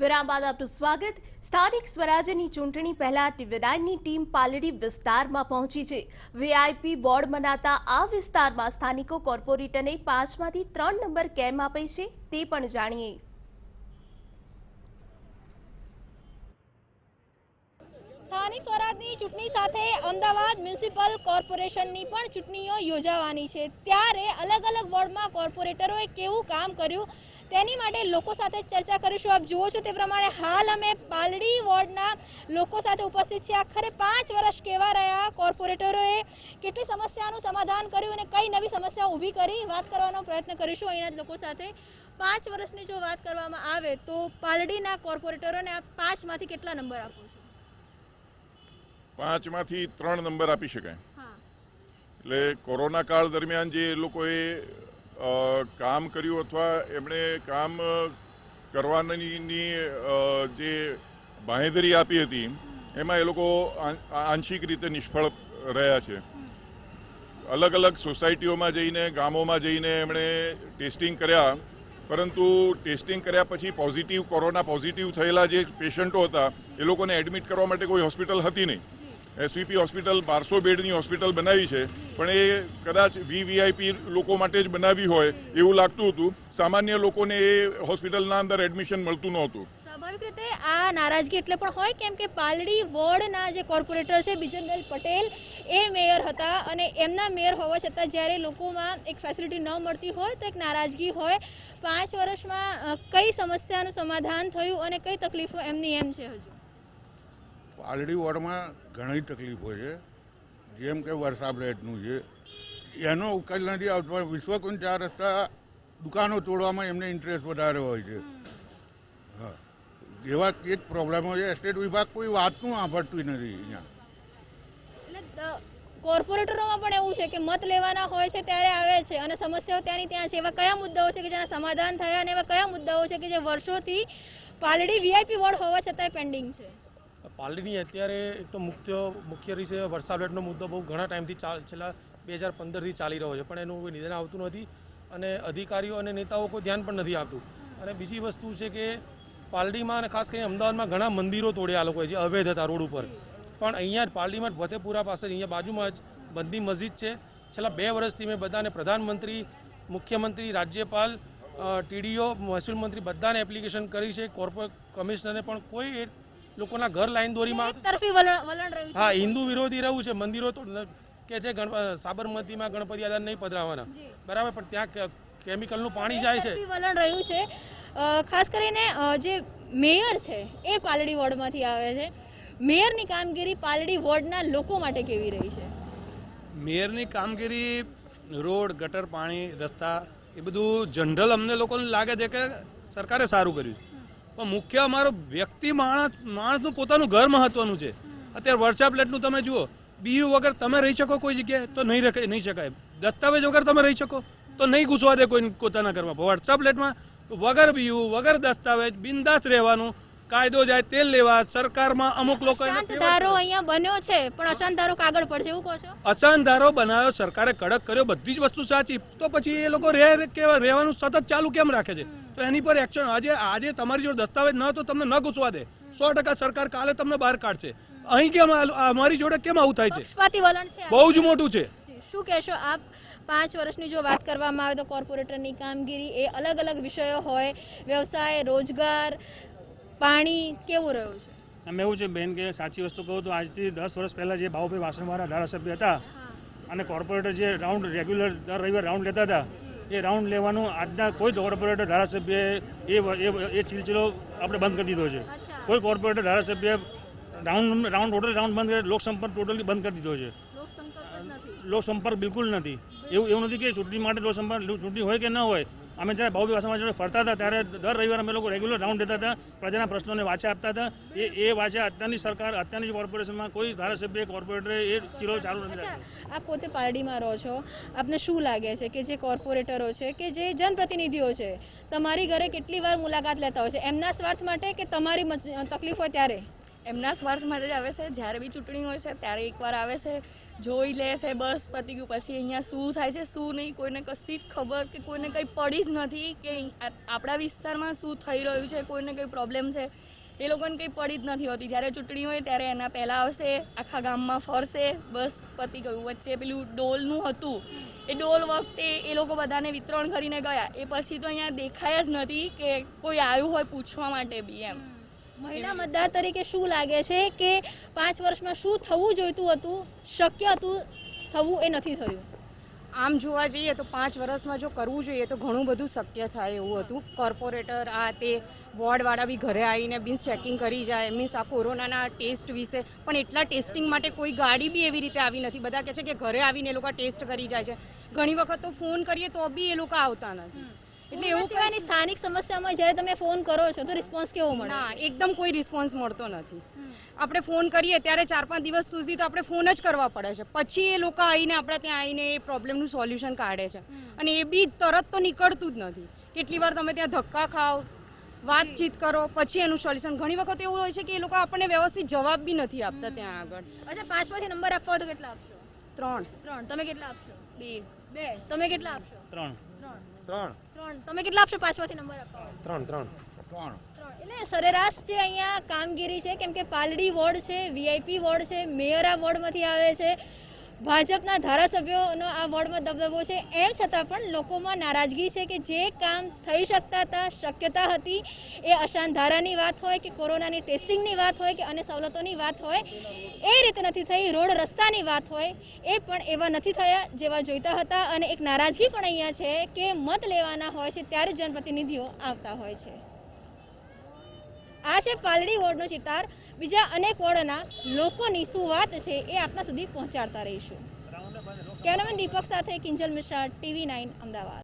વિરામ બાદ આપનું સ્વાગત। સ્થાનિક સ્વરાજ્યની ચૂંટણી પહેલા ટીવી9ની ટીમ પાલડી વિસ્તારમાં પહોંચી છે। વીઆઈપી વોર્ડ મનાતા આ વિસ્તારમાં સ્થાનિકો કોર્પોરેટરને 5માંથી 3 નંબર કેમ આપે છે તે પણ જાણીએ। સ્થાનિક સ્વરાજની ચૂંટણી સાથે અમદાવાદ મ્યુનિસિપલ કોર્પોરેશનની પણ ચૂંટણીઓ યોજાવાની છે, ત્યારે અલગ અલગ વોર્ડમાં કોર્પોરેટરોએ કેવું કામ કર્યું તેની માટે લોકો સાથે ચર્ચા કરીશું। આપ જુઓ છો તે પ્રમાણે હાલ અમે પાલડી વોર્ડના લોકો સાથે ઉપસ્થિત છીએ। આખરે 5 વર્ષ કેવા રહ્યા, કોર્પોરેટરોએ કેટલી સમસ્યાનું સમાધાન કર્યું અને કઈ નવી સમસ્યા ઊભી કરી, વાત કરવાનો પ્રયત્ન કરીશું અહીંના જ લોકો સાથે। 5 વર્ષની જો વાત કરવામાં આવે તો પાલડીના કોર્પોરેટરોને આ 5માંથી કેટલા નંબર આપો છો? 5માંથી 3 નંબર આપી શકાય। એટલે કોરોના કાળ દરમિયાન જે લોકોએ કામ કર્યું અથવા એમણે કામ કરવાની જે બાંહેધરી આપી હતી એમાં એ લોકો આંશિક રીતે નિષ્ફળ રહ્યા છે। અલગ અલગ સોસાયટીઓમાં જઈને, ગામોમાં જઈને એમણે ટેસ્ટિંગ કર્યા, પરંતુ ટેસ્ટિંગ કર્યા પછી કોરોના પોઝિટિવ થયેલા જે પેશન્ટો હતા એ લોકોને એડમિટ કરવા માટે કોઈ હોસ્પિટલ હતી નહીં। એસવીપી હોસ્પિટલ 1200 બેડની હોસ્પિટલ બનાવી છે, પણ એ કદાચ વીઆઈપી લોકો માટે જ બનાવી હોય એવું લાગતું હતું। સામાન્ય લોકોને એ હોસ્પિટલના અંદર એડમિશન મળતું નહોતું। સ્વાભાવિક રીતે આ નારાજગી એટલે પણ હોય કેમ કે પાલડી વોર્ડના જે કોર્પોરેટર છે બિજનભાઈ પટેલ એ મેયર હતા અને એમના મેયર હોવા છતાં જ્યારે લોકોમાં એક ફેસિલિટી ન મળતી હોય તો એક નારાજગી હોય। 5 વર્ષમાં કઈ સમસ્યાનું સમાધાન થયું અને કઈ તકલીફો એમની એમ છે? હજુ પાલડી વોર્ડમાં ઘણી તકલીફો છે, જેમ કે વરસાદ લાઇટનું છે, એનો ઉકેલ નથી આવતો। વિશ્વકુંજ 4 રસ્તા દુકાનો તોડવામાં એમને ઇન્ટરેસ્ટ વધારે હોય છે। હા, એવા એક પ્રોબ્લેમો છે। એસ્ટેટ વિભાગ કોઈ વાતનું સાંભળતું નથી અહીંયા। એટલે કોર્પોરેટરોમાં પણ એવું છે કે મત લેવાના હોય છે ત્યારે આવે છે અને સમસ્યાઓ ત્યાંની ત્યાં છે। એવા કયા મુદ્દાઓ છે કે જેના સમાધાન થયા અને એવા કયા મુદ્દાઓ છે કે જે વર્ષોથી પાલડી વીઆઈપી વોર્ડ હોવા છતાંય પેન્ડિંગ છે? પાલડીની અત્યારે એક તો મુખ્ય રીતે વરસાદ લાઇટનો મુદ્દો બહુ ઘણા ટાઈમથી છેલ્લા 2015થી ચાલી રહ્યો છે, પણ એનું કોઈ નિદાન આવતું નથી અને અધિકારીઓ અને નેતાઓ કોઈ ધ્યાન પણ નથી આપતું। અને બીજી વસ્તુ છે કે પાલડીમાં અને ખાસ કરીને અમદાવાદમાં ઘણા મંદિરો તોડ્યા આ લોકોએ જે અવૈધ હતા રોડ ઉપર, પણ અહીંયા પાલડીમાં ફતેપુરા પાસે અહીંયા બાજુમાં જ બંદી મસ્જિદ છે। છેલ્લા 2 વર્ષથી મેં બધાને પ્રધાનમંત્રી, મુખ્યમંત્રી, રાજ્યપાલ, ટીડીઓ, મહેસૂલ મંત્રી બધાને એપ્લિકેશન કરી છે। કોર્પોરેટ કમિશનરે પણ કોઈ લોકોના ઘર લાઈન દોરીમાં હા હિન્દુ વિરોધી રહ્યું છે। મંદિરો તો કે છે સાબરમતીમાં ગણપતિ દાદા નહીં પધરાવાના, બરાબર, પણ ત્યાં કેમિકલનું પાણી જાય છે, વલણ રહ્યું છે। ખાસ કરીને જે મેયર છે એ પાલડી વોર્ડમાંથી આવે છે। મેયરની કામગીરી પાલડી વોર્ડના લોકો માટે કેવી રહી છે? મેયરની કામગીરી, રોડ, ગટર, પાણી, રસ્તા એ બધું જનરલ અમને લોકોને લાગે છે કે સરકારે સારું કર્યું, પણ મુખ્ય અમારો વ્યક્તિ માણસનું પોતાનું ઘર મહત્વનું છે। અત્યારે વરસાદ લાઇટનું તમે જુઓ, બીયુ વગર તમે રહી શકો કોઈ જગ્યાએ તો નહીં શકાય, દસ્તાવેજ વગર તમે રહી શકો તો નહીં ઘૂસવા દે કોઈ પોતાના ઘરમાં। વરસાદ લાઇટમાં વગર બીયુ, વગર દસ્તાવેજ બિંદાસ રહેવાનું, કાયદો જાય તેલ લેવા। સરકારમાં અમુક લોકો ધારો અહીંયા બન્યો છે પણ અશાંત ધારો કાગળ પર છે એવું કહો છો? અશાંત ધારો બનાવ્યો, સરકારે કડક કર્યો, બધી જ વસ્તુ સાચી, તો પછી એ લોકો રહેવાનું સતત ચાલુ કેમ રાખે છે? તો એની પર એક્શન આજે તમારી જોડે દસ્તાવેજ ન તો તમને ન ઘૂસવા દે, 100% સરકાર કાલે તમને બહાર કાઢશે। અહીં કેમ અમારી જોડે કેમ આવું થાય છે? પક્ષપાતી વલણ છે, બહુ જ મોટું છે। શું કહેશો આપ? 5 વર્ષની જો વાત કરવામાં આવે તો કોર્પોરેટરની કામગીરી એ અલગ અલગ વિષયો હોય, વ્યવસાય, રોજગાર, પાણી, કેવું રહ્યું છે? અમે એવું છે બેન કે સાચી વસ્તુ કહું તો આજથી 10 વર્ષ પહેલાં જે બાબુભાઈ વાસણવાળા ધારાસભ્ય હતા અને કોર્પોરેટર જે રેગ્યુલર દર રવિવાર રાઉન્ડ લેતા હતા, એ રાઉન્ડ લેવાનું આજના કોઈ કોર્પોરેટર ધારાસભ્યએ એ સિલસિલો આપણે બંધ કરી દીધો છે। કોઈ કોર્પોરેટર ધારાસભ્ય રાઉન્ડ બંધ કરે, લોકસંપર્ક ટોટલી બંધ કરી દીધો છે। લોકસંપર્ક બિલકુલ નથી। એવું નથી કે ચૂંટણી માટે ચૂંટણી હોય કે ન હોય, અમે જ્યારે બાબુભાઈ વાસણવાળા જોડે ફરતા હતા ત્યારે દર રવિવારે અમે લોકો રેગ્યુલર રાઉન્ડ લેતા હતા, પ્રજાના પ્રશ્નોને વાચા આપતા હતા। એ વાચા અત્યારની સરકાર, અત્યારની કોર્પોરેશનમાં કોઈ ધારાસભ્ય, કોર્પોરેટરે એ ચીરો ચાલુ નથી રાખ્યો। આપ પોતે પાલડીમાં રહો છો, આપને શું લાગે છે કે જે કોર્પોરેટરો છે કે જે જનપ્રતિનિધિઓ છે તમારી ઘરે કેટલી વાર મુલાકાત લેતા હોય છે? એમના સ્વાર્થ માટે કે તમારી તકલીફ હોય ત્યારે? એમના સ્વાર્થ માટે જ આવે છે. જ્યારે બી ચૂંટણી હોય છે ત્યારે એકવાર આવે છે, જોઈ લે છે, બસ પતી ગયું. પછી અહીંયા શું થાય છે શું નહીં કોઈને કશી જ ખબર કે કોઈને કંઈ પડી જ નથી કે આપણા વિસ્તારમાં શું થઈ રહ્યું છે, કોઈને કંઈ પ્રોબ્લેમ છે એ લોકોને કંઈ પડી જ નથી હોતી. જ્યારે ચૂંટણી હોય ત્યારે એના પહેલાં આવશે, આખા ગામમાં ફરશે, બસ પતી ગયું. વચ્ચે પેલું ડોલનું હતું, એ ડોલ વખતે એ લોકો બધાને વિતરણ કરીને ગયા, એ પછી તો અહીંયા દેખાય જ નથી કે કોઈ આવ્યું હોય પૂછવા માટે બી એમ. મહિલા મતદાર તરીકે શું લાગે છે કે 5 વર્ષમાં શું થવું જોઈતું હતું, શક્ય હતું થવું, એ નથી થયું? આમ જોવા જઈએ તો 5 વર્ષમાં જો કરવું જોઈએ તો ઘણું બધું શક્ય થાય એવું હતું. કોર્પોરેટર આ તે વોર્ડવાળા બી ઘરે આવીને મીન્સ ચેકિંગ કરી જાય, મીન્સ આ કોરોનાના ટેસ્ટ વિશે પણ એટલા ટેસ્ટિંગ માટે કોઈ ગાડી બી એવી રીતે આવી નથી. બધા કહે છે કે ઘરે આવીને એ લોકો ટેસ્ટ કરી જાય છે. ઘણી વખત તો ફોન કરીએ તો બી એ લોકો આવતા નથી. એટલે એવું કહેવાની સ્થાનિક સમસ્યામાં જ્યારે તમે ફોન કરો છો તો રિસ્પોન્સ કેવો મળે? ના, એકદમ કોઈ રિસ્પોન્સ મળતો નથી. આપણે ફોન કરીએ ત્યારે 4-5 દિવસ સુધી તો આપણે ફોન જ કરવા પડે છે, પછી એ લોકો આવીને આપણે ત્યાં આવીને એ પ્રોબ્લેમનું સોલ્યુશન કાઢે છે. અને એ બી તરત તો નીકળતું જ નથી. કેટલી વાર તમે ત્યાં ધક્કા ખાઓ, વાતચીત કરો, પછી એનું સોલ્યુશન. ઘણી વખત એવું હોય છે કે એ લોકો આપણને વ્યવસ્થિત જવાબ બી નથી આપતા ત્યાં આગળ. અચ્છા, 5 માંથી નંબર આપવા હોય તો કેટલા આપશો? 3. તમે કેટલા આપશો? 2. તમે કેટલા આપશો? 3. તમે કેટલા આપશો 5 માંથી નંબર આપવા હોય? 3. એટલે સરેરાશ જે અહીંયા કામગીરી છે, કેમ કે પાલડી વોર્ડ છે, વીઆઈપી વોર્ડ છે, મેયર આ વોર્ડમાંથી આવે છે, ભાજપના ધારાસભ્યોનો આ વોર્ડમાં દબદબો છે, એમ છતાં પણ લોકોમાં નારાજગી છે કે જે કામ થઈ શકતા હતા, શક્યતા હતી, એ અશાંત ધારાની વાત હોય કે કોરોનાની ટેસ્ટિંગની વાત હોય કે અન્ય સવલતોની વાત હોય, એ રીતે નથી થઈ. રોડ રસ્તાની વાત હોય એ પણ એવા નથી થયા જેવા જોઈતા હતા. અને એક નારાજગી પણ અહીંયા છે કે મત લેવાના હોય છે ત્યારે જનપ્રતિનિધિઓ આવતા હોય છે. આ છે પાલડી વોર્ડનો ચિતાર. બીજા અનેક વોર્ડના લોકોની શું વાત છે એ આપના સુધી પહોંચાડતા રહીશું. કેમેરામેન દીપક સાથે કિંજલ મિશ્રા, TV9 અમદાવાદ.